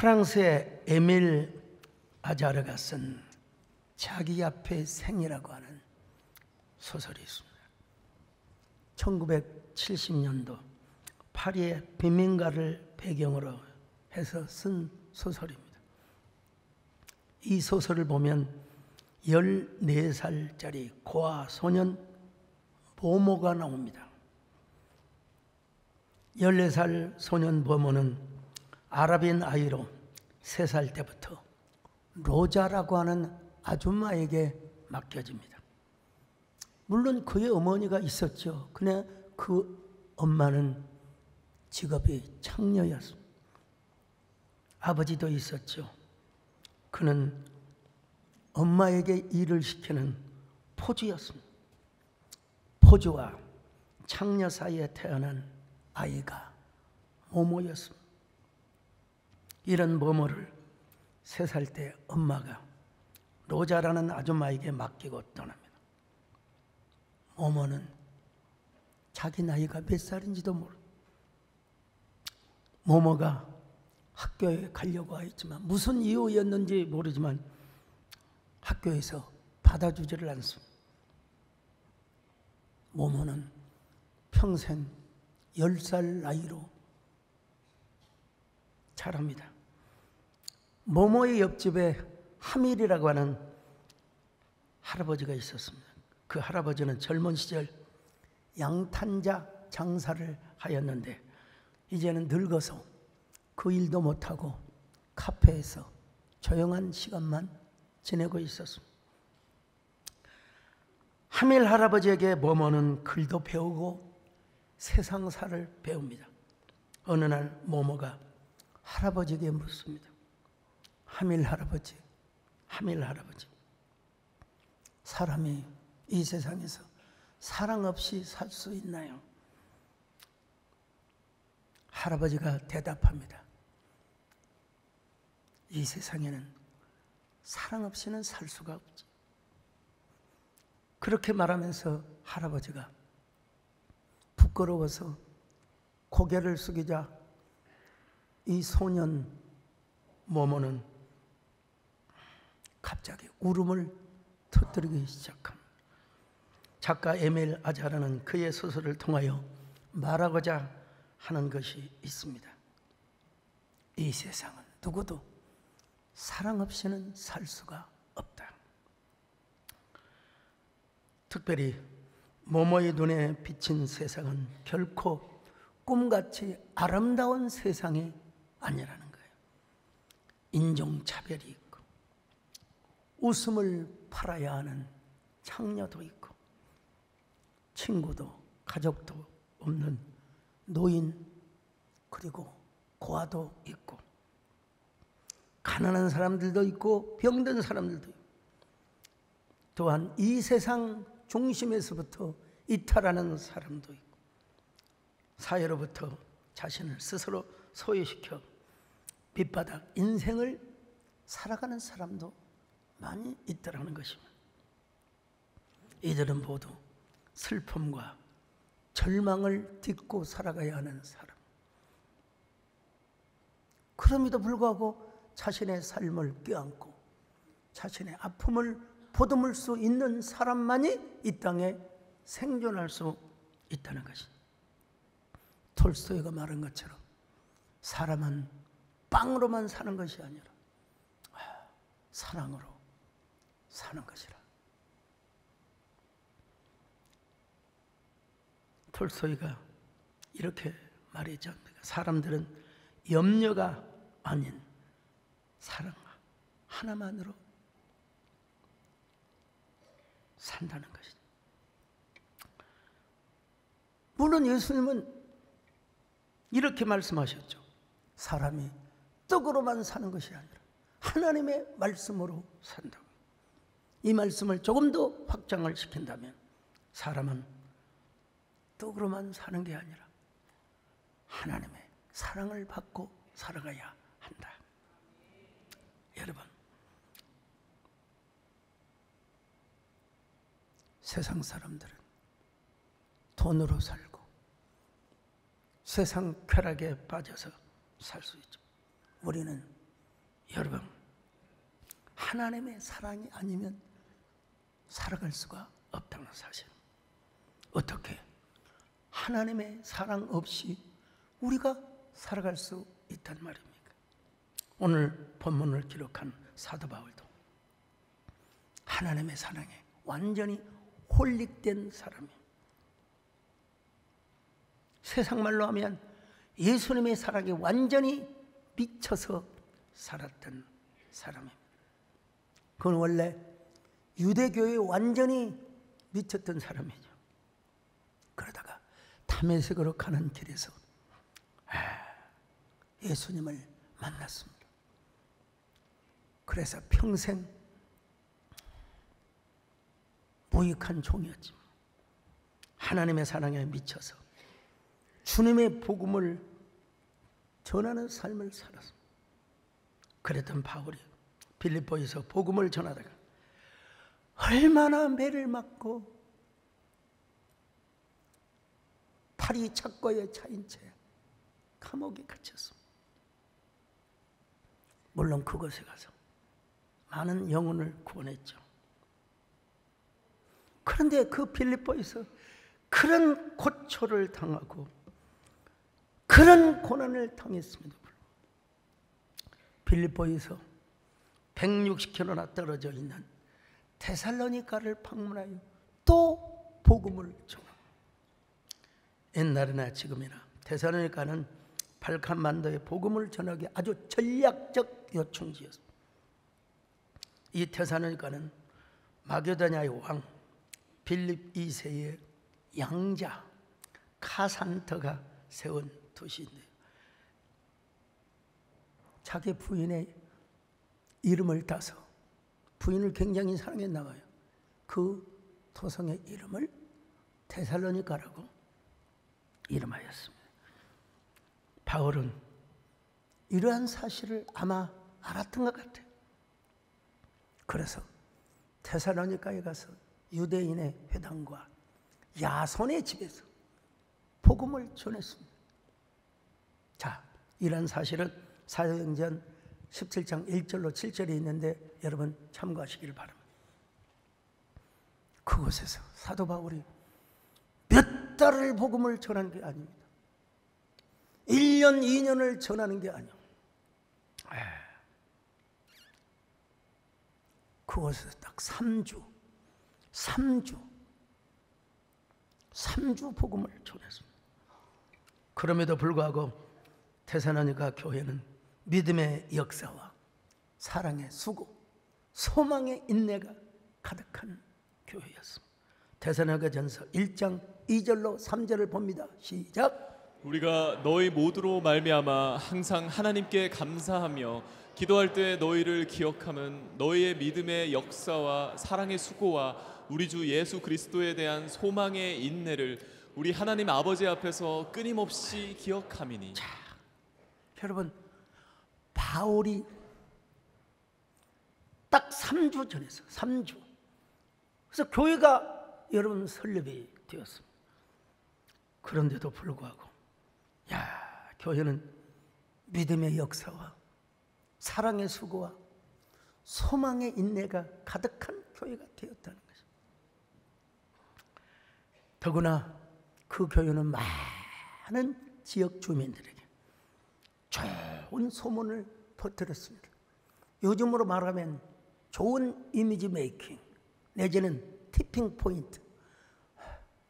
프랑스의 에밀 아자르가 쓴 자기 앞의 생이라고 하는 소설이 있습니다. 1970년도 파리의 빈민가를 배경으로 해서 쓴 소설입니다. 이 소설을 보면 14살짜리 고아 소년 모모가 나옵니다. 14살 소년 모모는 아랍인 아이로 3살 때부터 로자라고 하는 아줌마에게 맡겨집니다. 물론 그의 어머니가 있었죠. 그러나 그 엄마는 직업이 창녀였습니다. 아버지도 있었죠. 그는 엄마에게 일을 시키는 포주였습니다. 포주와 창녀 사이에 태어난 아이가 모모였습니다. 이런 모모를 3살 때 엄마가 로자라는 아줌마에게 맡기고 떠납니다. 모모는 자기 나이가 몇 살인지도 모릅니다. 모모가 학교에 가려고 했지만 무슨 이유였는지 모르지만 학교에서 받아주지를 않습니다. 모모는 평생 10살 나이로 자랍니다. 모모의 옆집에 하밀이라고 하는 할아버지가 있었습니다. 그 할아버지는 젊은 시절 양탄자 장사를 하였는데 이제는 늙어서 그 일도 못하고 카페에서 조용한 시간만 지내고 있었습니다. 하밀 할아버지에게 모모는 글도 배우고 세상사를 배웁니다. 어느 날 모모가 할아버지에게 묻습니다. 하밀 할아버지, 사람이 이 세상에서 사랑 없이 살 수 있나요? 할아버지가 대답합니다. 이 세상에는 사랑 없이는 살 수가 없지. 그렇게 말하면서 할아버지가 부끄러워서 고개를 숙이자 이 소년 모모는 갑자기 울음을 터뜨리기 시작합니다. 작가 에밀 아자르는 그의 소설을 통하여 말하고자 하는 것이 있습니다. 이 세상은 누구도 사랑 없이는 살 수가 없다. 특별히 모모의 눈에 비친 세상은 결코 꿈같이 아름다운 세상이 아니라는 거예요. 인종차별이 있고 웃음을 팔아야 하는 창녀도 있고 친구도 가족도 없는 노인 그리고 고아도 있고 가난한 사람들도 있고 병든 사람들도 있고 또한 이 세상 중심에서부터 이탈하는 사람도 있고 사회로부터 자신을 스스로 소외시켜 밑바닥 인생을 살아가는 사람도 많이 있다는 것입니다. 이들은 모두 슬픔과 절망을 딛고 살아가야 하는 사람. 그럼에도 불구하고 자신의 삶을 껴안고 자신의 아픔을 보듬을 수 있는 사람만이 이 땅에 생존할 수 있다는 것입니다. 톨스토이가 말한 것처럼 사람은 빵으로만 사는 것이 아니라 사랑으로 사는 것이라. 톨스토이가 이렇게 말했지 않습니까? 사람들은 염려가 아닌 사랑 하나만으로 산다는 것이죠. 물론 예수님은 이렇게 말씀하셨죠. 사람이 떡으로만 사는 것이 아니라 하나님의 말씀으로 산다고. 이 말씀을 조금 더 확장을 시킨다면 사람은 떡으로만 사는 게 아니라 하나님의 사랑을 받고 살아가야 한다. 여러분, 세상 사람들은 돈으로 살고 세상 쾌락에 빠져서 살 수 있죠. 우리는 여러분, 하나님의 사랑이 아니면 살아갈 수가 없다는 사실. 어떻게? 하나님의 사랑 없이 우리가 살아갈 수 있단 말입니까? 오늘 본문을 기록한 사도 바울도 하나님의 사랑에 완전히 홀릭된 사람이에요. 세상 말로 하면 예수님의 사랑에 완전히 미쳐서 살았던 사람입니다. 그건 원래 유대교에 완전히 미쳤던 사람이죠. 그러다가 다메섹으로 가는 길에서 예수님을 만났습니다. 그래서 평생 무익한 종이었지만 하나님의 사랑에 미쳐서 주님의 복음을 전하는 삶을 살았습니다. 그랬던 바울이 빌립보에서 복음을 전하다가 얼마나 매를 맞고 팔이 착고에 차인 채 감옥에 갇혔습니다. 물론 그곳에 가서 많은 영혼을 구원했죠. 그런데 그 빌립보에서 그런 고초를 당하고 그런 고난을 당했습니다. 빌립보에서 160km나 떨어져 있는 데살로니가를 방문하여 또 복음을 전합니다. 옛날이나 지금이나 데살로니가는 발칸반도의 복음을 전하기 아주 전략적 요충지였습니다. 이 데살로니가는 마게도냐의 왕 빌립 2세의 양자 카산터가 세운 도시인데요. 자기 부인의 이름을 따서 부인을 굉장히 사랑했나 봐요. 그 도성의 이름을 데살로니가라고 이름하였습니다. 바울은 이러한 사실을 아마 알았던 것 같아요. 그래서 데살로니가에 가서 유대인의 회당과 야손의 집에서 복음을 전했습니다. 자, 이런 사실은 사도행전 17장 1절로 7절에 있는데 여러분 참고하시기를 바랍니다. 그곳에서 사도 바울이 몇 달을 복음을 전하는 게 아닙니다. 1년, 2년을 전하는 게 아니에요. 그곳에서 딱 3주 복음을 전했습니다. 그럼에도 불구하고 데살로니가 교회는 믿음의 역사와 사랑의 수고, 소망의 인내가 가득한 교회였습니다. 데살로니가전서 1장 2절로 3절을 봅니다. 시작. 우리가 너희 모두로 말미암아 항상 하나님께 감사하며 기도할 때 너희를 기억하면 너희의 믿음의 역사와 사랑의 수고와 우리 주 예수 그리스도에 대한 소망의 인내를 우리 하나님 아버지 앞에서 끊임없이 기억함이니. 자, 여러분, 바울이 딱 3주 전에서 3주. 그래서 교회가 여러분 설립이 되었습니다. 그런데도 불구하고 교회는 믿음의 역사와 사랑의 수고와 소망의 인내가 가득한 교회가 되었다는 것입니다. 더구나 그 교회는 많은 지역 주민들에게 좋은 소문을 퍼뜨렸습니다. 요즘으로 말하면 좋은 이미지 메이킹 내지는 티핑 포인트,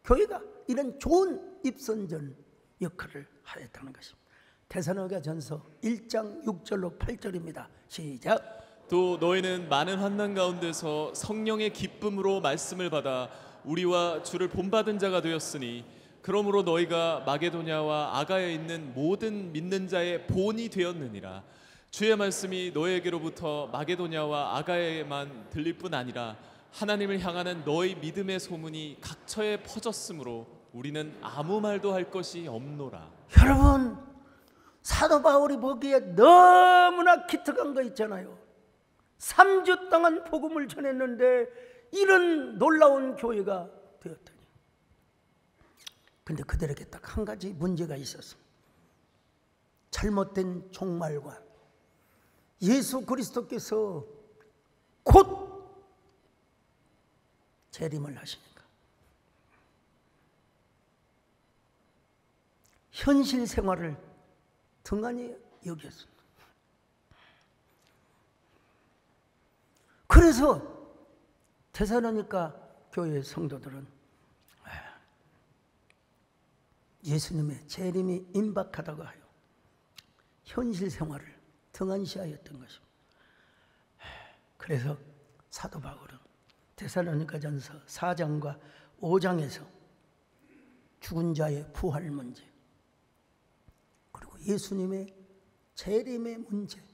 교회가 이런 좋은 입선전 역할을 하였다는 것입니다. 데살로니가전서 1장 6절로 8절입니다. 시작. 또 너희는 많은 환난 가운데서 성령의 기쁨으로 말씀을 받아 우리와 주를 본받은 자가 되었으니 그러므로 너희가 마게도냐와 아가야에 있는 모든 믿는 자의 본이 되었느니라. 주의 말씀이 너희에게로부터 마게도냐와 아가야에만 들릴 뿐 아니라 하나님을 향하는 너희 믿음의 소문이 각처에 퍼졌으므로 우리는 아무 말도 할 것이 없노라. 여러분, 사도 바울이 보기에 너무나 기특한 거 있잖아요. 3주 동안 복음을 전했는데 이런 놀라운 교회가 되었다니. 근데 그들에게 딱 한 가지 문제가 있었습니다. 잘못된 종말과 예수 그리스도께서 곧 재림을 하시니까 현실 생활을 등한히 여겼습니다. 그래서 데살로니가 교회 성도들은 예수님의 재림이 임박하다고 하여 현실 생활을 등한시하였던 것입니다. 그래서 사도 바울은 데살로니가전서 4장과 5장에서 죽은 자의 부활 문제, 그리고 예수님의 재림의 문제를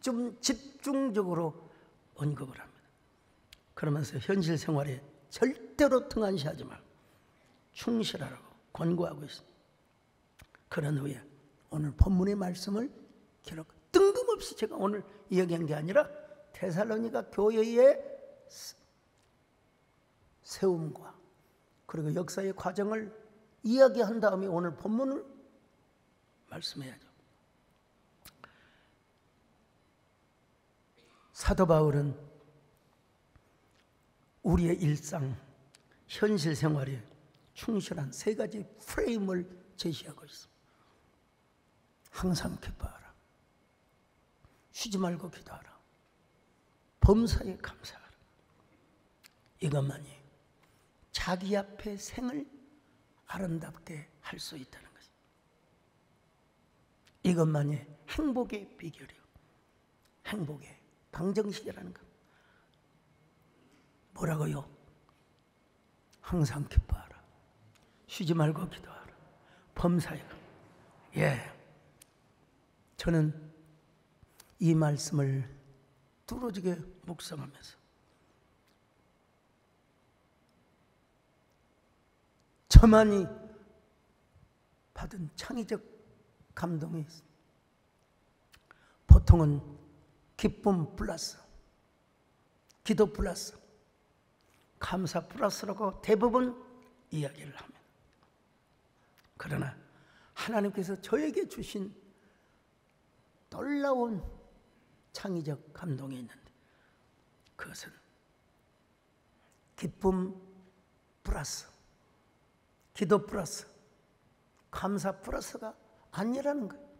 좀 집중적으로 언급을 합니다. 그러면서 현실 생활에 절대로 등한시하지 말고 충실하라고 권고하고 있습니다. 그런 후에 오늘 본문의 말씀을 기록, 뜬금없이 제가 오늘 이야기한 게 아니라 데살로니가 교회의 세움과 그리고 역사의 과정을 이야기한 다음에 오늘 본문을 말씀해야죠. 사도 바울은 우리의 일상, 현실 생활에 충실한 세 가지 프레임을 제시하고 있습니다. 항상 기뻐하라, 쉬지 말고 기도하라, 범사에 감사하라. 이것만이 자기 앞에 생을 아름답게 할 수 있다는 것입니다. 이것만이 행복의 비결이요, 행복의 방정식이라는 것. 뭐라고요? 항상 기뻐하라, 쉬지 말고 기도하라, 범사에. 예, 저는 이 말씀을 뚫어지게 묵상하면서 저만이 받은 창의적 감동이 있습니다. 보통은 기쁨 플러스, 기도 플러스, 감사 플러스라고 대부분 이야기를 합니다. 그러나 하나님께서 저에게 주신 놀라운 창의적 감동이 있는데, 그것은 기쁨 플러스, 기도 플러스, 감사 플러스가 아니라는 거예요.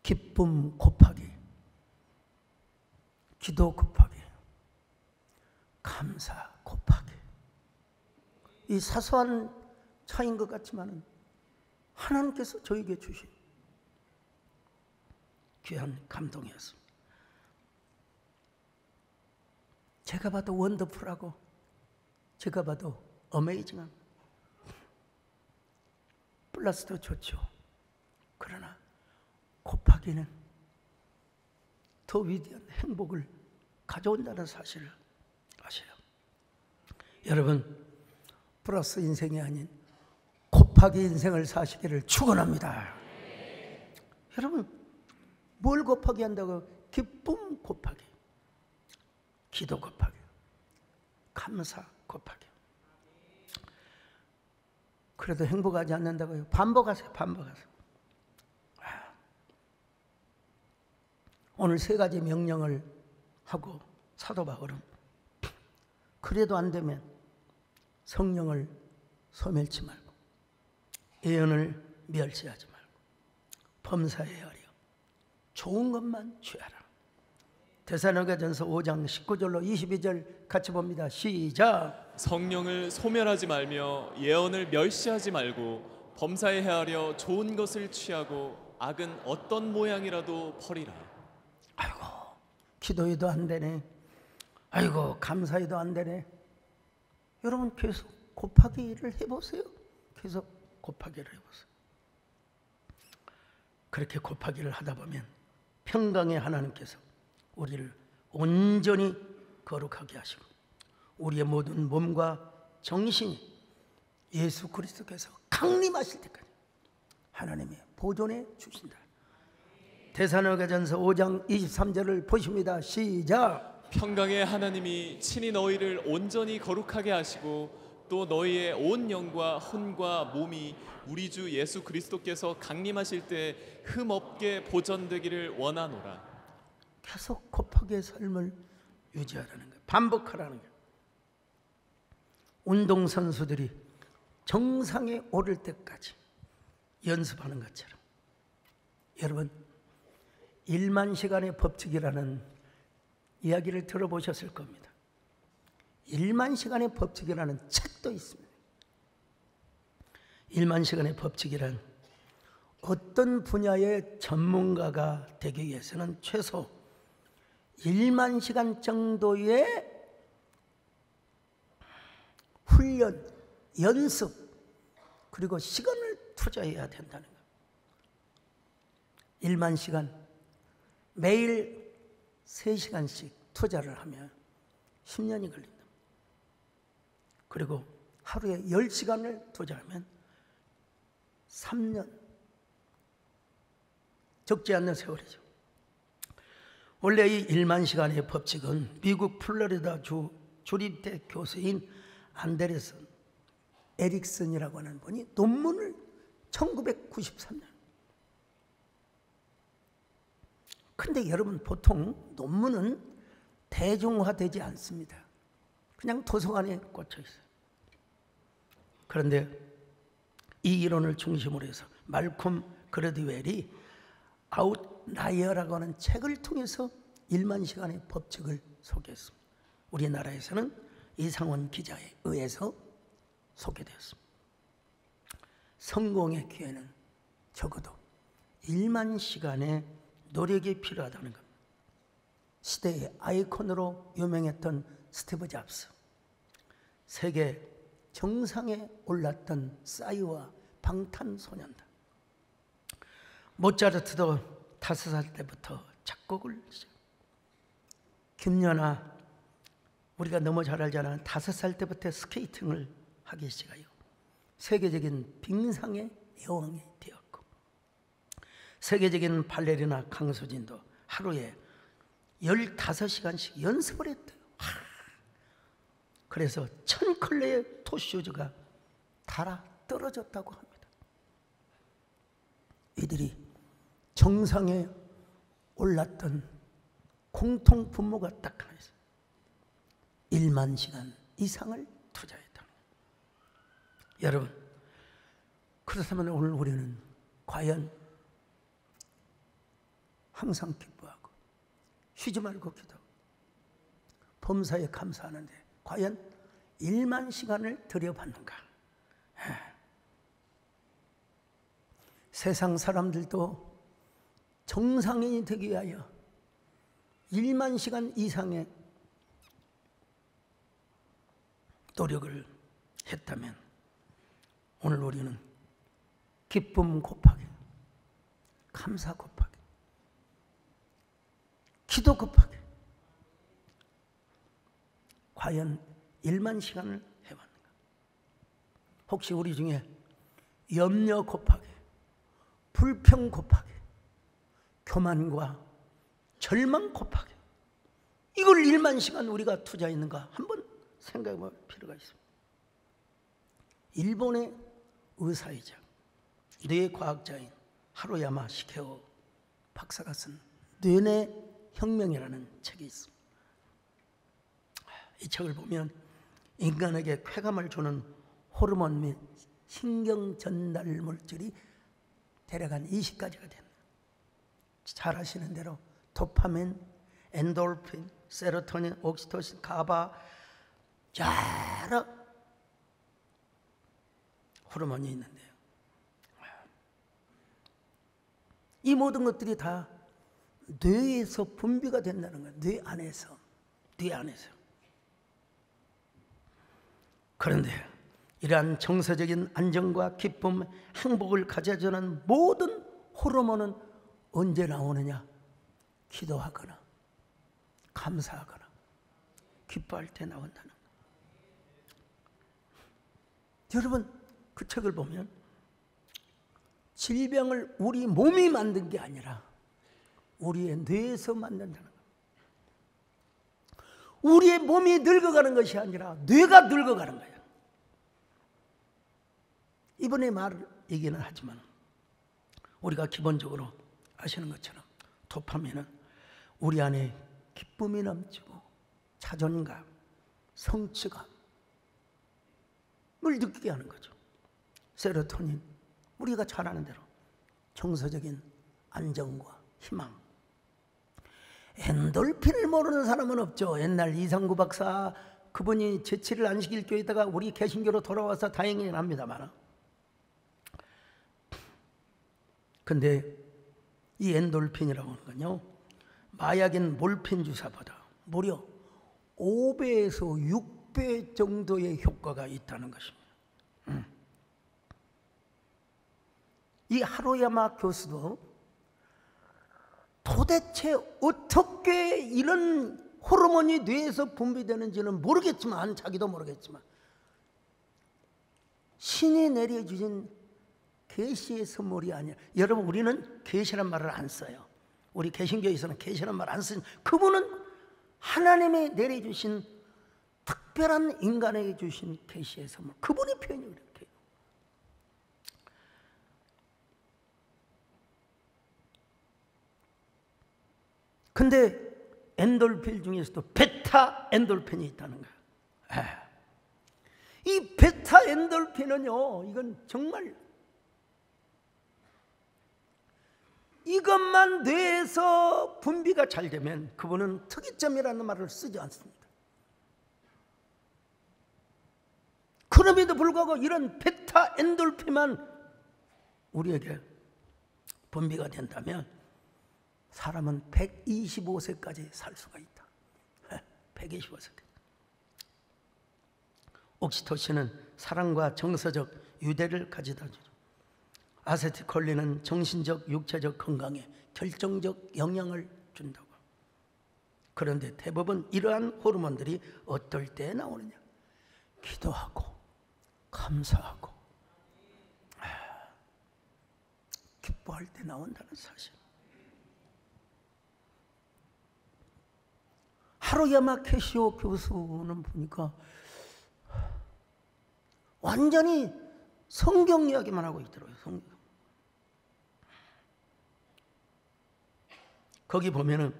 기쁨 곱하기 기도 곱하기 감사 곱하기. 이 사소한 차이인 것 같지만 하나님께서 저에게 주신 귀한 감동이었습니다. 제가 봐도 원더풀하고 제가 봐도 어메이징한, 플러스도 좋죠. 그러나 곱하기는 더 위대한 행복을 가져온다는 사실을 아셔요. 여러분, 플러스 인생이 아닌 곱하기 인생을 사시기를 축원합니다. 여러분, 뭘 곱하기 한다고? 기쁨 곱하기, 기도 곱하기, 감사 곱하기. 그래도 행복하지 않는다고요? 반복하세요. 반복하세요. 오늘 세 가지 명령을 하고 사도 바울은 그래도 안 되면 성령을 소멸치 말고, 예언을 멸시하지 말고, 범사에 하려 좋은 것만 취하라. 데살로니가전서 5장 19절로 22절 같이 봅니다. 시작. 성령을 소멸하지 말며 예언을 멸시하지 말고 범사에 헤아려 좋은 것을 취하고 악은 어떤 모양이라도 버리라. 아이고, 기도해도 안 되네. 아이고, 감사해도 안 되네. 여러분, 계속 곱하기를 해보세요. 계속 곱하기를 해보세요. 그렇게 곱하기를 하다 보면 평강의 하나님께서 우리를 온전히 거룩하게 하시고 우리의 모든 몸과 정신이 예수 그리스도께서 강림하실 때까지 하나님의 보존해 주신다. 데살로니가전서 5장 23절을 보십니다. 시작. 평강의 하나님이 친히 너희를 온전히 거룩하게 하시고 또 너희의 온 영과 혼과 몸이 우리 주 예수 그리스도께서 강림하실 때 흠없게 보전되기를 원하노라. 계속 곱하기의 삶을 유지하라는 거예요. 반복하라는 거예요. 운동선수들이 정상에 오를 때까지 연습하는 것처럼, 여러분 1만 시간의 법칙이라는 이야기를 들어보셨을 겁니다. 1만 시간의 법칙이라는 책도 있습니다. 1만 시간의 법칙이란 어떤 분야의 전문가가 되기 위해서는 최소 1만 시간 정도의 훈련, 연습, 그리고 시간을 투자해야 된다는 거예요. 1만 시간, 매일 3시간씩 투자를 하면 10년이 걸린다. 그리고 하루에 10시간을 투자하면 3년. 적지 않는 세월이죠. 원래 이 1만 시간의 법칙은 미국 플로리다주 주립대 교수인 안데르슨 에릭슨이라고 하는 분이 논문을 1993년. 근데 여러분, 보통 논문은 대중화되지 않습니다. 그냥 도서관에 꽂혀 있어요. 그런데 이 이론을 중심으로 해서 말콤 그래드웰이 아웃라이어라고 하는 책을 통해서 1만 시간의 법칙을 소개했습니다. 우리나라에서는 이상원 기자에 의해서 소개되었습니다. 성공의 기회는 적어도 1만 시간의 노력이 필요하다는 겁니다. 시대의 아이콘으로 유명했던 스티브 잡스, 세계 정상에 올랐던 싸이와 방탄소년단, 모차르트도 5살 때부터 작곡을 시작. 김연아, 우리가 너무 잘 알잖아. 5살 때부터 스케이팅을 하기 시작해요. 세계적인 빙상의 여왕이 되었고, 세계적인 발레리나 강수진도 하루에 15시간씩 연습을 했대요. 그래서 1000컬레의 토슈즈가 달아 떨어졌다고 합니다. 이들이 정상에 올랐던 공통 분모가 딱 하나 있어요. 1만 시간 이상을 투자했다. 여러분, 그렇다면 오늘 우리는 과연 항상 기뻐하고 쉬지 말고 기도하고 범사에 감사하는데 과연 1만 시간을 들여받는가? 세상 사람들도 정상인이 되기 위하여 1만 시간 이상의 노력을 했다면 오늘 우리는 기쁨 곱하기, 감사 곱하기, 기도 곱하기, 과연 1만 시간을 해봤는가? 혹시 우리 중에 염려 곱하기, 불평 곱하기, 교만과 절망 곱하기, 이걸 1만 시간 우리가 투자했는가 한번 생각해 볼 필요가 있습니다. 일본의 의사이자 뇌과학자인 하루야마 시케오 박사가 쓴 뇌내 혁명이라는 책이 있습니다. 이 책을 보면 인간에게 쾌감을 주는 호르몬 및 신경 전달 물질이 대략 한 20가지가 됩니다. 잘 아시는 대로 도파민, 엔돌핀, 세로토닌, 옥시토신, 가바, 여러 호르몬이 있는데요. 이 모든 것들이 다 뇌에서 분비가 된다는 거예요. 뇌 안에서. 그런데 이러한 정서적인 안정과 기쁨, 행복을 가져주는 모든 호르몬은 언제 나오느냐? 기도하거나 감사하거나 기뻐할 때 나온다는 거예요. 여러분, 그 책을 보면 질병을 우리 몸이 만든 게 아니라 우리의 뇌에서 만든다는 거예요. 우리의 몸이 늙어가는 것이 아니라 뇌가 늙어가는 거예요. 이번에 말 얘기는 하지만 우리가 기본적으로 아시는 것처럼 도파민은 우리 안에 기쁨이 넘치고 자존감, 성취감을 느끼게 하는 거죠. 세로토닌, 우리가 잘 아는 대로 정서적인 안정과 희망. 엔돌핀을 모르는 사람은 없죠. 옛날 이상구 박사, 그분이 제치를 안식일 교회에 있다가 우리 개신교로 돌아와서 다행이긴 합니다만, 근데 이 엔돌핀이라고 하는 건요, 마약인 몰핀 주사보다 무려 5배에서 6배 정도의 효과가 있다는 것입니다. 이 하루야마 교수도 도대체 어떻게 이런 호르몬이 뇌에서 분비되는지는 모르겠지만, 자기도 모르겠지만 신이 내려주신 계시의 선물이 아니야. 여러분, 우리는 계시란 말을 안 써요. 우리 개신교에서는 계시란 말 안 쓰는, 그분은 하나님이 내려주신 특별한 인간에게 주신 계시의 선물, 그분의 표현이 그렇게 해요. 근데 엔돌핀 중에서도 베타 엔돌핀이 있다는 거예요. 이 베타 엔돌핀은요, 이건 정말 이것만 뇌에서 분비가 잘 되면 그분은 특이점이라는 말을 쓰지 않습니다. 그럼에도 불구하고 이런 베타 엔돌핀만 우리에게 분비가 된다면 사람은 125세까지 살 수가 있다. 125세까지. 옥시토신은 사랑과 정서적 유대를 가져다 주죠. 아세틸콜린은 정신적, 육체적 건강에 결정적 영향을 준다고. 그런데 대부분 이러한 호르몬들이 어떨 때 나오느냐? 기도하고 감사하고 기뻐할 때 나온다는 사실. 하루야마 캐시오 교수는 보니까 완전히 성경 이야기만 하고 있더라고요. 성경. 거기 보면은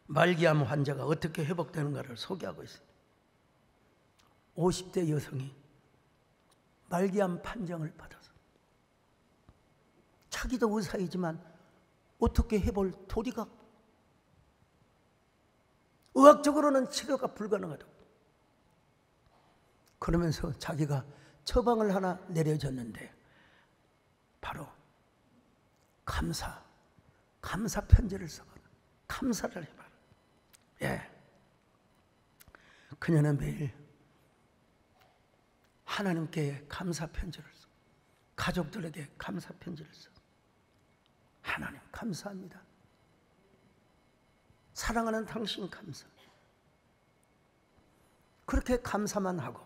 말기암 환자가 어떻게 회복되는가를 소개하고 있어요. 50대 여성이 말기암 판정을 받아서 자기도 의사이지만 어떻게 해볼 도리가, 의학적으로는 치료가 불가능하다고. 그러면서 자기가 처방을 하나 내려줬는데 바로 감사 편지를 써봐라. 감사를 해봐라. 예. 그녀는 매일 하나님께 감사 편지를 써. 가족들에게 감사 편지를 써. 하나님 감사합니다. 사랑하는 당신 감사. 그렇게 감사만 하고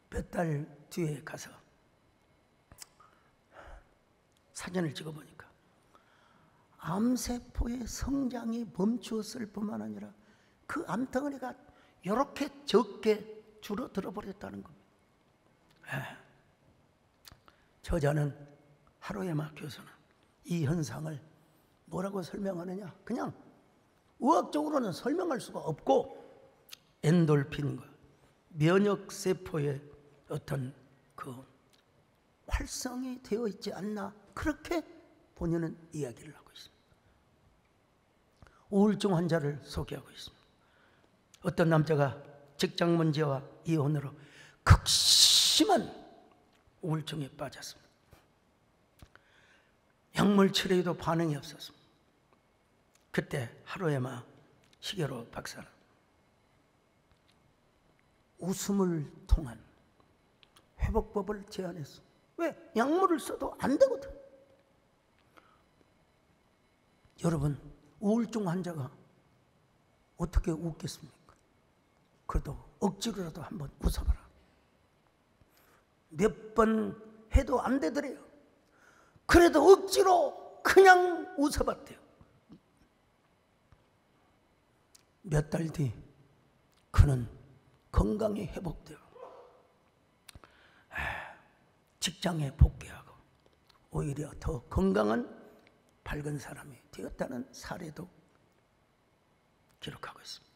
몇 달 뒤에 가서 사진을 찍어보니까 암세포의 성장이 멈추었을 뿐만 아니라 그 암덩어리가 이렇게 적게 줄어들어 버렸다는 겁니다. 저자는 하루야마 교수는 이 현상을 뭐라고 설명하느냐? 그냥 의학적으로는 설명할 수가 없고 엔돌핀과 면역세포의 어떤 그 활성이 되어 있지 않나, 그렇게 본인은 이야기를 하고 있습니다. 우울증 환자를 소개하고 있습니다. 어떤 남자가 직장 문제와 이혼으로 극심한 우울증에 빠졌습니다. 약물 치료에도 반응이 없었습니다. 그때 하루야마 시게로 박사는 웃음을 통한 회복법을 제안했어. 왜? 약물을 써도 안 되거든. 여러분, 우울증 환자가 어떻게 웃겠습니까? 그래도 억지로라도 한번 웃어봐라. 몇 번 해도 안 되더래요. 그래도 억지로 그냥 웃어봤대요. 몇 달 뒤 그는 건강이 회복되어 직장에 복귀하고 오히려 더 건강한 밝은 사람이 되었다는 사례도 기록하고 있습니다.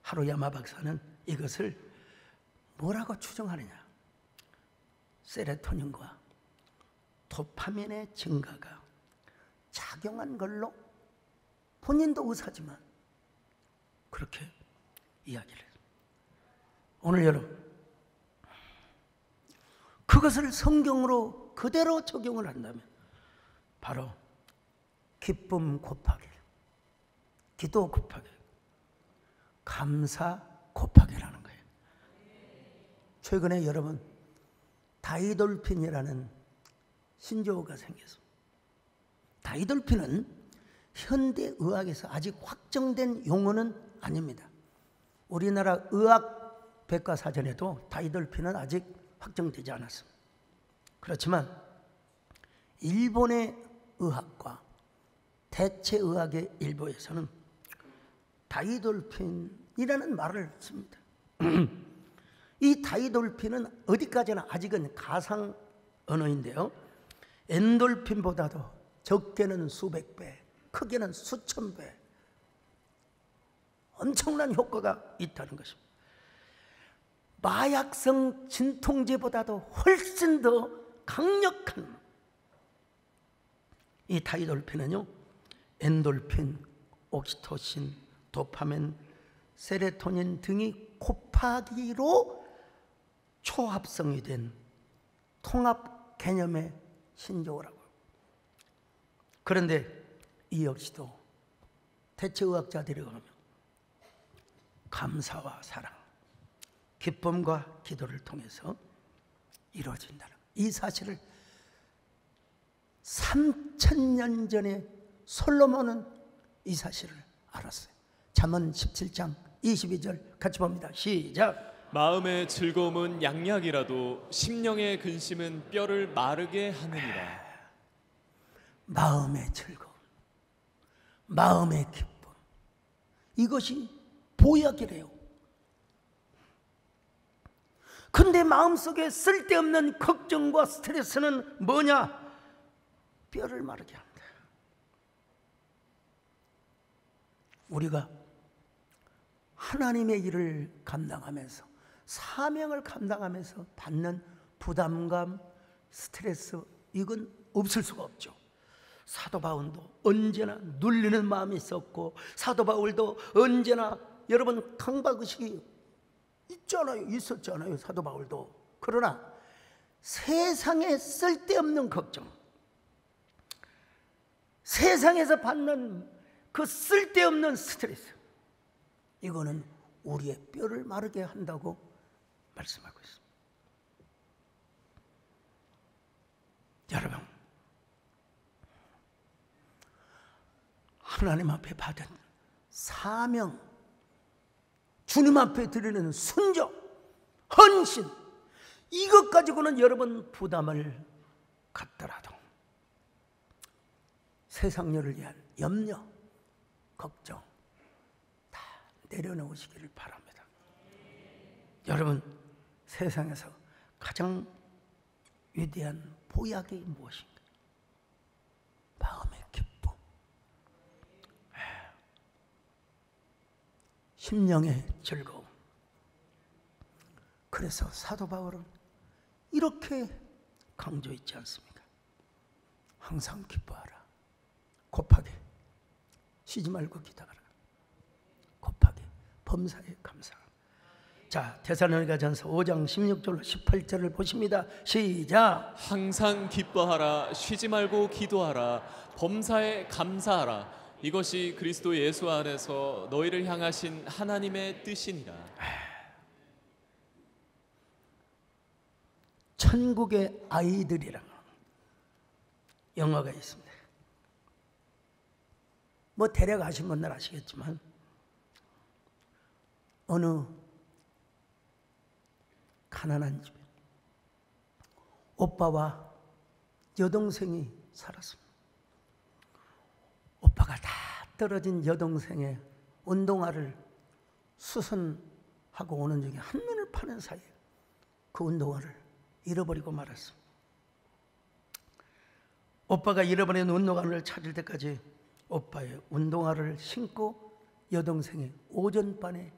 하루야마 박사는 이것을 뭐라고 추정하느냐? 세로토닌과 도파민의 증가가 작용한 걸로, 본인도 의사지만 그렇게 이야기를 해요. 오늘 여러분, 그것을 성경으로 그대로 적용을 한다면 바로 기쁨 곱하기, 기도 곱하기, 감사 곱하기라는 거예요. 최근에 여러분, 다이돌핀이라는 신조어가 생겼습니다. 다이돌핀은 현대의학에서 아직 확정된 용어는 아닙니다. 우리나라 의학 백과사전에도 다이돌핀은 아직 확정되지 않았습니다. 그렇지만 일본의 의학과 대체의학의 일부에서는 다이돌핀이라는 말을 씁니다. 이 다이돌핀은 어디까지나 아직은 가상 언어인데요, 엔돌핀보다도 적게는 수백 배, 크게는 수천 배 엄청난 효과가 있다는 것입니다. 마약성 진통제보다도 훨씬 더 강력한 이 다이돌핀은요, 엔돌핀, 옥시토신, 도파민, 세로토닌 등이 곱하기로 초합성이 된 통합 개념의 신조어라고요. 그런데 이 역시도 대체의학자들이 그러면 감사와 사랑, 기쁨과 기도를 통해서 이루어진다는 이 사실을 3000년 전에 솔로몬은 이 사실을 알았어요. 잠언 17장 22절 같이 봅니다. 시작. 마음의 즐거움은 양약이라도 심령의 근심은 뼈를 마르게 하느니라. 마음의 즐거움, 마음의 기쁨, 이것이 보약이래요. 근데 마음속에 쓸데없는 걱정과 스트레스는 뭐냐? 뼈를 마르게 합니다. 우리가 하나님의 일을 감당하면서, 사명을 감당하면서 받는 부담감, 스트레스, 이건 없을 수가 없죠. 사도 바울도 언제나 눌리는 마음이 있었고, 사도 바울도 언제나 여러분 강박의식이 있었잖아요. 사도 바울도. 그러나 세상에 쓸데없는 걱정, 세상에서 받는 그 쓸데없는 스트레스, 이거는 우리의 뼈를 마르게 한다고 말씀하고 있습니다. 여러분, 하나님 앞에 받은 사명, 주님 앞에 드리는 순종, 헌신, 이것 가지고는 여러분 부담을 갖더라도 세상 일을 위한 염려, 걱정 다 내려놓으시기를 바랍니다. 여러분, 세상에서 가장 위대한 보약이 무엇인가? 마음의 기쁨, 심령의 즐거움. 그래서 사도 바울은 이렇게 강조했지 않습니까? 항상 기뻐하라. 곱하게 쉬지 말고 기도하라. 곱하게 범사에 감사하라. 자, 데살로니가전서 5장 16절로 18절을 보십니다. 시작. 항상 기뻐하라. 쉬지 말고 기도하라. 범사에 감사하라. 이것이 그리스도 예수 안에서 너희를 향하신 하나님의 뜻이니라. 천국의 아이들이라는 영화가 있습니다. 뭐 대략 아신 분들 아시겠지만, 어느 가난한 집에 오빠와 여동생이 살았습니다. 오빠가 다 떨어진 여동생의 운동화를 수선하고 오는 중에 한눈을 파는 사이에 그 운동화를 잃어버리고 말았습니다. 오빠가 잃어버린 운동화를 찾을 때까지 오빠의 운동화를 신고 여동생이 오전반에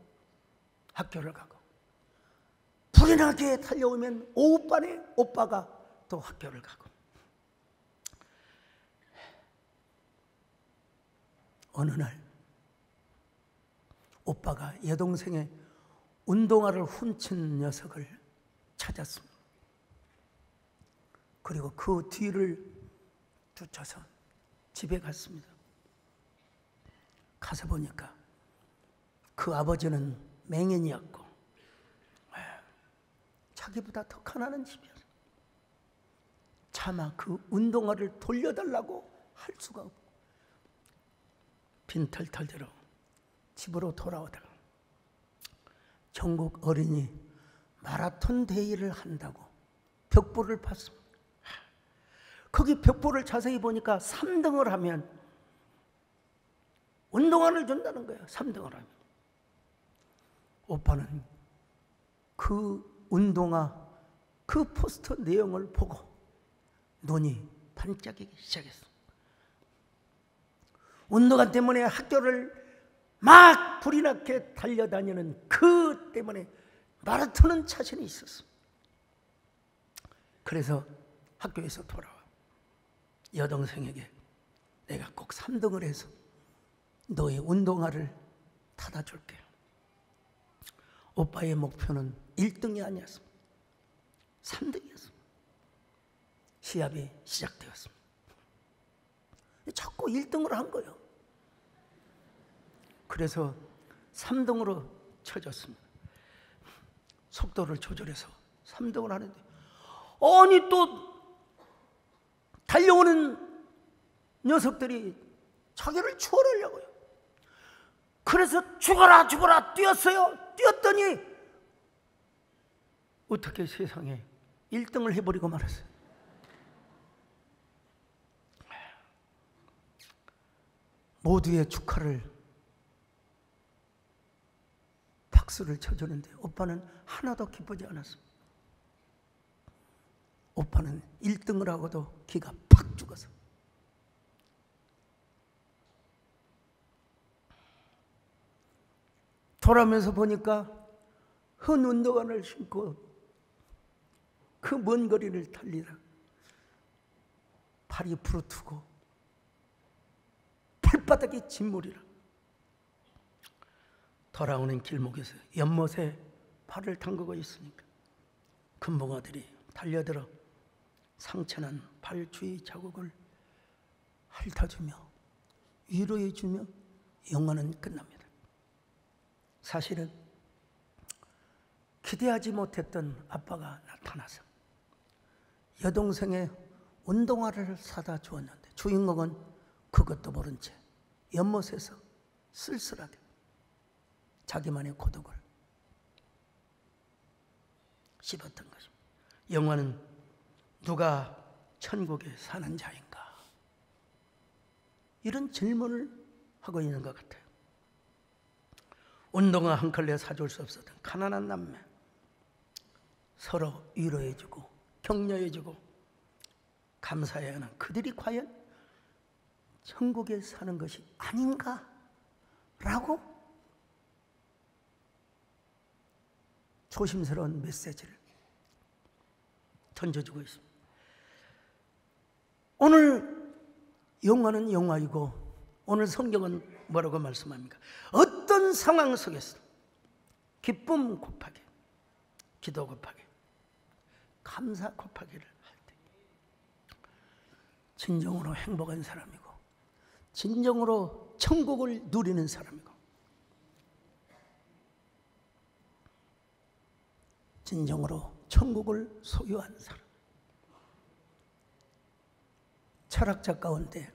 학교를 가고, 불이 나게 달려오면 오후반에 오빠가 또 학교를 가고, 어느 날 오빠가 여동생의 운동화를 훔친 녀석을 찾았습니다. 그리고 그 뒤를 쫓아서 집에 갔습니다. 가서 보니까 그 아버지는 맹인이었고 자기보다 더 가난한 집이었어요. 차마 그 운동화를 돌려달라고 할 수가 없고 빈털털대로 집으로 돌아오다가 전국 어린이 마라톤 대회를 한다고 벽보를 봤습니다. 거기 벽보를 자세히 보니까 3등을 하면 운동화를 준다는 거예요. 3등을 하면. 오빠는 그 운동화, 그 포스터 내용을 보고 눈이 반짝이기 시작했어. 운동화 때문에 학교를 막 불이 나게 달려다니는 그 때문에 마라톤은 자신이 있었어. 그래서 학교에서 돌아와 여동생에게 내가 꼭 3등을 해서 너의 운동화를 타다 줄게. 오빠의 목표는 1등이 아니었습니다. 3등이었습니다. 시합이 시작되었습니다. 자꾸 1등을 한 거예요. 그래서 3등으로 쳐졌습니다. 속도를 조절해서 3등을 하는데, 아니 또 달려오는 녀석들이 자기를 추월하려고요. 그래서 죽어라 죽어라 뛰었어요. 뛰었더니 어떻게 세상에 1등을 해버리고 말았어요. 모두의 축하를 박수를 쳐주는데 오빠는 하나도 기쁘지 않았습니다. 오빠는 1등을 하고도 기가 팍 죽어서 돌아오면서 보니까 헌 운동화를 신고 그 먼 거리를 달리다 발이 부르트고 발바닥이 진물이라 돌아오는 길목에서 연못에 발을 담그고 있으니까 금붕어들이 달려들어 상처난 발 주위 자국을 핥아주며 위로해주며 영화는 끝납니다. 사실은 기대하지 못했던 아빠가 나타나서 여동생의 운동화를 사다 주었는데 주인공은 그것도 모른 채 연못에서 쓸쓸하게 자기만의 고독을 씹었던 것입니다. 영화는 누가 천국에 사는 자인가? 이런 질문을 하고 있는 것 같아요. 운동화 한 켤레 사줄 수 없었던 가난한 남매, 서로 위로해주고 격려해주고 감사해야 하는 그들이 과연 천국에 사는 것이 아닌가라고 조심스러운 메시지를 던져주고 있습니다. 오늘 영화는 영화이고 오늘 성경은 뭐라고 말씀합니까? 어떤 상황 속에서 기쁨 곱하기, 기도 곱하기, 감사 곱하기를 할 때 진정으로 행복한 사람이고 진정으로 천국을 누리는 사람이고 진정으로 천국을 소유한 사람. 철학자 가운데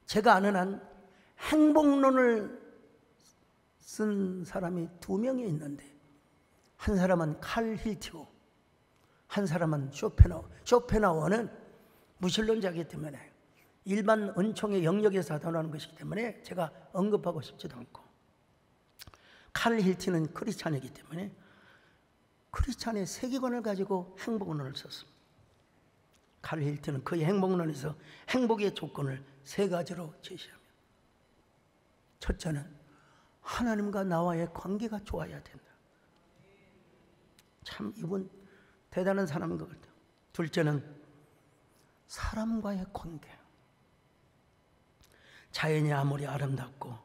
제가 아는 한 행복론을 쓴 사람이 2명이 있는데 한 사람은 칼 힐티고 한 사람은 쇼펜하우. 쇼펜하우는 무신론자이기 때문에 일반 은총의 영역에서 다루는 것이기 때문에 제가 언급하고 싶지도 않고 칼 힐티는 크리스찬이기 때문에 크리스찬의 세계관을 가지고 행복론을 썼습니다. 칼 힐튼은 그의 행복론에서 행복의 조건을 세 가지로 제시합니다. 첫째는 하나님과 나와의 관계가 좋아야 된다. 참 이분 대단한 사람인 것 같아요. 둘째는 사람과의 관계. 자연이 아무리 아름답고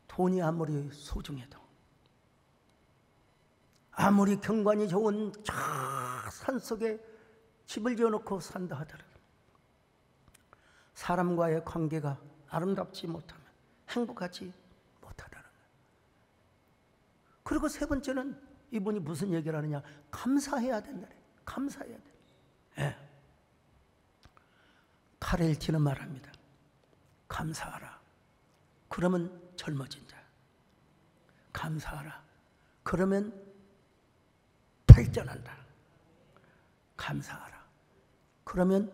돈이 아무리 소중해도, 아무리 경관이 좋은 저 산속에 집을 지어놓고 산다 하더라도 사람과의 관계가 아름답지 못하면 행복하지 못하다는 거예요. 그리고 세 번째는 이분이 무슨 얘기를 하느냐, 감사해야 된다. 감사해야 된다. 예. 카렐티는 말합니다. 감사하라. 그러면 젊어진다. 감사하라. 그러면 발전한다. 감사하라. 그러면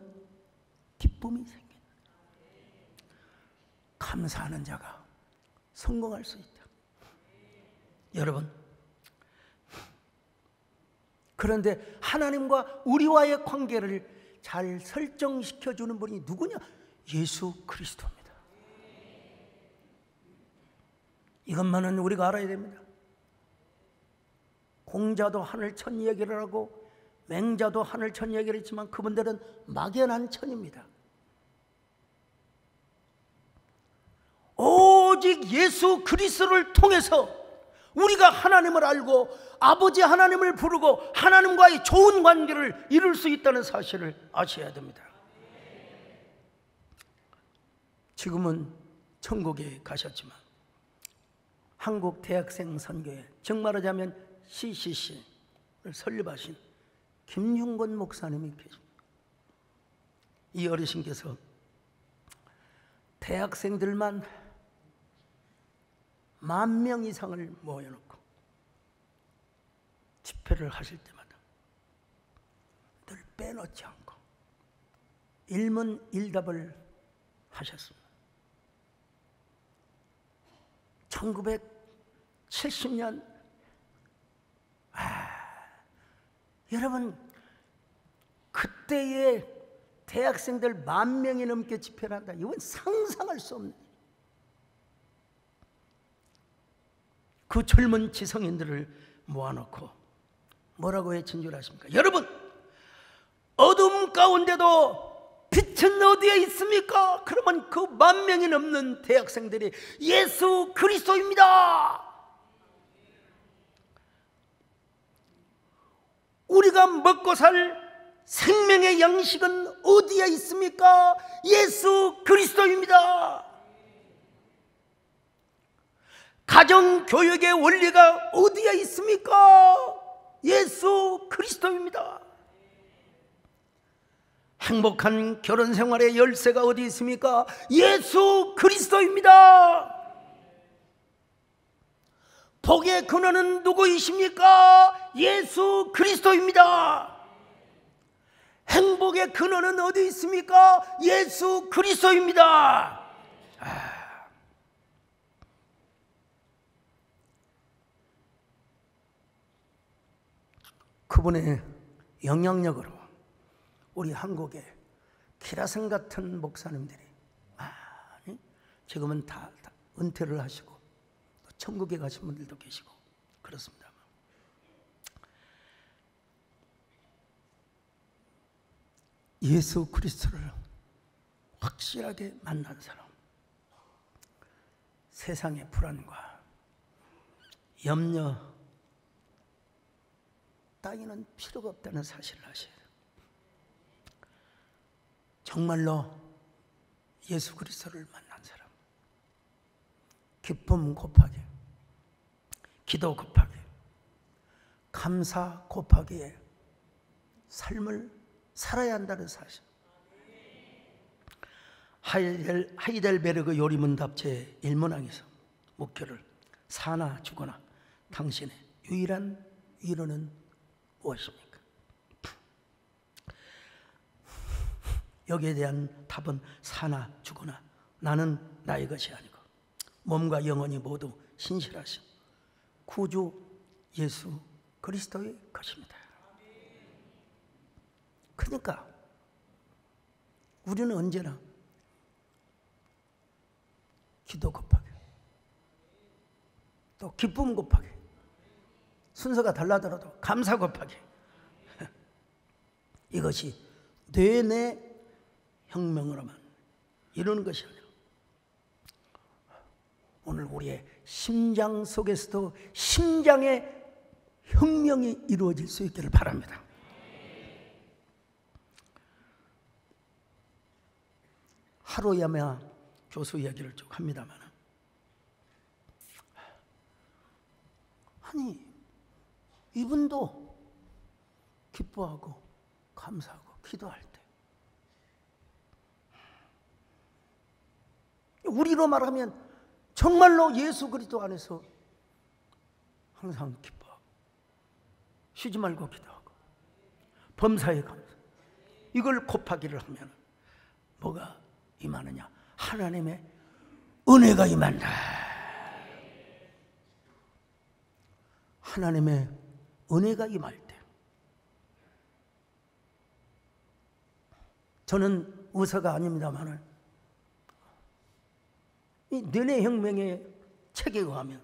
기쁨이 생긴다. 감사하는 자가 성공할 수 있다. 여러분, 그런데 하나님과 우리와의 관계를 잘 설정시켜주는 분이 누구냐? 예수 그리스도입니다. 이것만은 우리가 알아야 됩니다. 공자도 하늘천 얘기를 하고 맹자도 하늘천 얘기를 했지만 그분들은 막연한 천입니다. 오직 예수 그리스도를 통해서 우리가 하나님을 알고 아버지 하나님을 부르고 하나님과의 좋은 관계를 이룰 수 있다는 사실을 아셔야 됩니다. 지금은 천국에 가셨지만 한국 대학생 선교회, 즉 말하자면 CCC를 설립하신 김윤건 목사님이 계십니다. 이 어르신께서 대학생들만 10,000명 이상을 모여놓고 집회를 하실 때마다 늘 빼놓지 않고 일문일답을 하셨습니다. 1970년 여러분, 그때의 대학생들 10,000명이 넘게 집회를 한다. 이건 상상할 수 없는 일이에요. 그 젊은 지성인들을 모아놓고 뭐라고 외친 줄 아십니까? 여러분, 어둠 가운데도 빛은 어디에 있습니까? 그러면 그 10,000명이 넘는 대학생들이 예수 그리스도입니다. 우리가 먹고 살 생명의 양식은 어디에 있습니까? 예수 그리스도입니다. 가정교육의 원리가 어디에 있습니까? 예수 그리스도입니다. 행복한 결혼생활의 열쇠가 어디 있습니까? 예수 그리스도입니다. 복의 근원은 누구이십니까? 예수 그리스도입니다. 행복의 근원은 어디 있습니까? 예수 그리스도입니다. 그분의 영향력으로 우리 한국의 키라성 같은 목사님들이 많이 지금은 다 은퇴를 하시고 또 천국에 가신 분들도 계시고 그렇습니다. 예수 그리스도를 확실하게 만난 사람, 세상의 불안과 염려 따위는 필요가 없다는 사실을 아셔야 돼요. 정말로 예수 그리스도를 만난 사람, 기쁨 곱하기, 기도 곱하기, 감사 곱하기의 삶을 살아야 한다는 사실. 하이델베르그 요리문답 제1문항에서 목표를 사나 죽거나 당신의 유일한 위로는 무엇입니까? 여기에 대한 답은 사나 죽거나 나는 나의 것이 아니고 몸과 영혼이 모두 신실하신 구주 예수 그리스도의 것입니다. 그러니까 우리는 언제나 기도 곱하게, 또 기쁨 곱하게, 순서가 달라더라도 감사 곱하게, 이것이 뇌내 혁명으로만 이루는 것이 아니라 오늘 우리의 심장 속에서도 심장의 혁명이 이루어질 수 있기를 바랍니다. 하루야마 교수 이야기를 쭉 합니다만, 아니 이분도 기뻐하고 감사하고 기도할 때, 우리로 말하면 정말로 예수 그리스도 안에서 항상 기뻐하고 쉬지 말고 기도하고 범사에 감사, 이걸 곱하기를 하면 뭐가 임하느냐? 하나님의 은혜가 임한다. 하나님의 은혜가 임할 때, 저는 의사가 아닙니다만 이 뇌내 혁명의 책에 의하면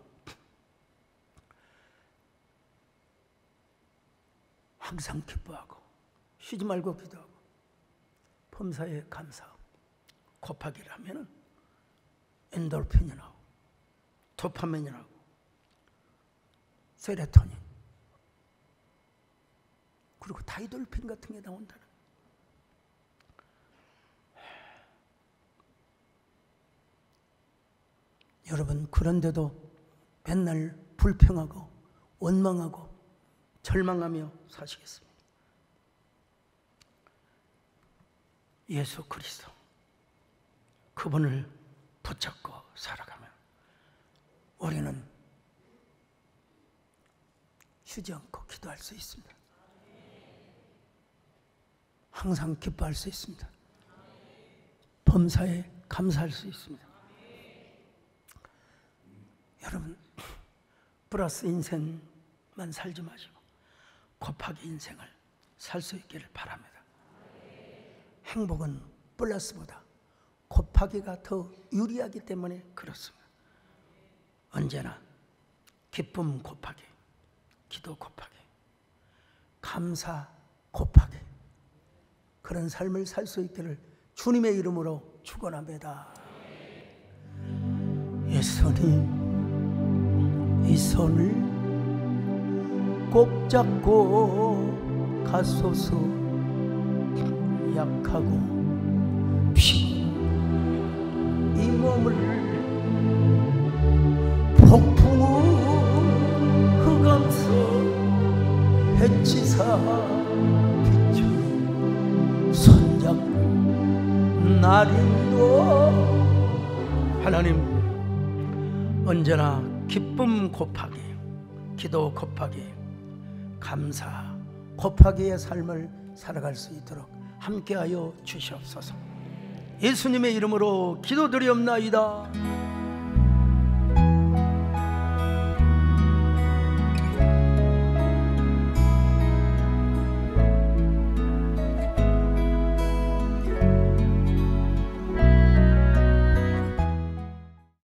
항상 기뻐하고 쉬지 말고 기도하고 범사에 감사하고 곱하기를 하면 엔돌핀이 나오고 도파민이 나오고 세로토닌, 그리고 다이돌핀 같은 게 나온다는. 여러분, 그런데도 맨날 불평하고 원망하고 절망하며 사시겠습니까? 예수 그리스도, 그분을 붙잡고 살아가면 우리는 쉬지 않고 기도할 수 있습니다. 항상 기뻐할 수 있습니다. 범사에 감사할 수 있습니다. 여러분, 플러스 인생만 살지 마시고 곱하기 인생을 살 수 있기를 바랍니다. 행복은 플러스보다 곱하기가 더 유리하기 때문에 그렇습니다. 언제나 기쁨 곱하기, 기도 곱하기, 감사 곱하기, 그런 삶을 살 수 있기를 주님의 이름으로 축원합니다. 예수님, 이 손을 꼭 잡고 가소서. 약하고 피곤한 이 몸을 폭풍우 흑암서 해치사 비추 손잡고 날인도. 하나님, 언제나 기쁨 곱하기, 기도 곱하기, 감사 곱하기의 삶을 살아갈 수 있도록 함께하여 주시옵소서. 예수님의 이름으로 기도드리옵나이다.